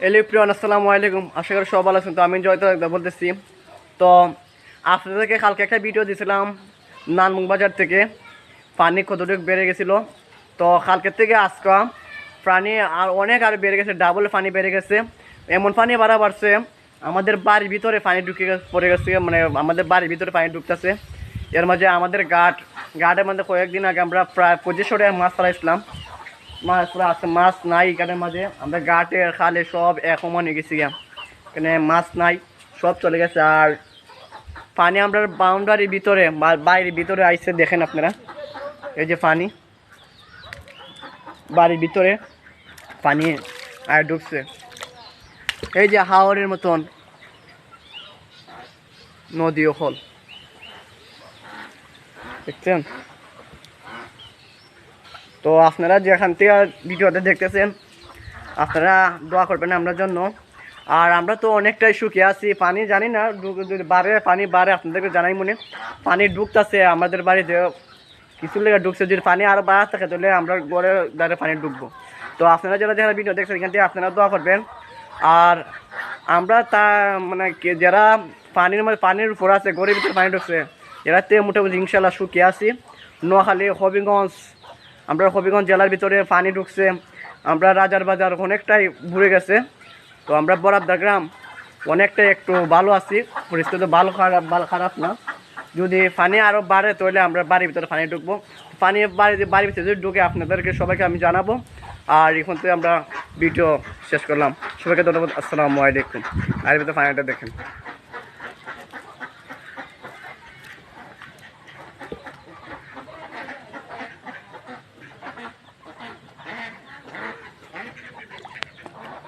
Hello Priyan, আসসালামু আলাইকুম। আশা করি সব ভালো আছেন। তো আমি জয়তা বলতেছি। তো আপনাদেরকে কালকে একটা ভিডিও দিয়েছিলাম নানমুখ বাজার থেকে, পানি কতটুকু বেড়ে গেছিলো। তো কালকের থেকে আজকে পানি আর বেড়ে গেছে, ডাবল পানি বেড়ে গেছে। এমন পানি বাড়ছে আমাদের বাড়ির ভিতরে পানি পড়ে গেছে, মানে আমাদের বাড়ির ভিতরে পানি ঢুকতেছে। এর মাঝে আমাদের ঘাটের মধ্যে কয়েকদিন আগে আমরা প্রায় 2500 টাকা মাছ ফেলাইছিলাম। মাছ আছে, মাছ নাই এখানের মাঝে। আমরা ঘাটে খালে সব এক সমান হয়ে গেছি, এখানে মাছ নাই, সব চলে গেছে। আর পানি আমরা বাউন্ডারির ভিতরে বাইরের ভিতরে আইসে, দেখেন আপনারা, এই যে পানি বাড়ির ভিতরে পানি আর ঢুকছে, এই যে হাওরের মতন নদী ওখল, দেখছেন। তো আপনারা যেখান থেকে ভিডিওতে দেখতেছেন, আপনারা দোয়া করবেন আমরা জন্য। আর আমরা তো অনেকটাই শুকিয়ে আছি, পানি জানি না যদি বাড়ে, পানি বাড়ে আপনাদেরকে জানাই মনে। পানি ঢুকতেছে আমাদের বাড়িতে, কিছু লেগে ঢুকছে। যদি পানি আরও বাড়া থাকে তাহলে আমরা ঘরে দাঁড়িয়ে পানি ঢুকবো। তো আপনারা যারা ভিডিও দেখছেন এখান থেকে আপনারা দোয়া করবেন। আর আমরা মানে যারা পানির উপর আছে, ঘরের ভিতরে পানি ঢুকছে, এরাতে মোটামুটি ইনশাল্লাহ শুকিয়ে আছি। নোয়াখালী, হবিগঞ্জ, আমরা হবিগঞ্জ জেলার ভিতরে পানি ঢুকছে। আমরা রাজার বাজার অনেকটাই ঘুরে গেছে। তো আমরা বরাবদা গ্রাম অনেকটাই একটু ভালো আছি, পরিস্থিতি খারাপ না। যদি পানি আরও বাড়ে তাহলে আমরা বাড়ির ভিতরে পানি ঢুকবো। বাড়ির ভিতরে যদি ঢুকে আপনাদেরকে সবাইকে আমি জানাবো। আর এখন থেকে আমরা ভিডিও শেষ করলাম। সবাইকে ধন্যবাদ। আসসালামু আলাইকুম। আর ভিতরে পানিটা দেখেন।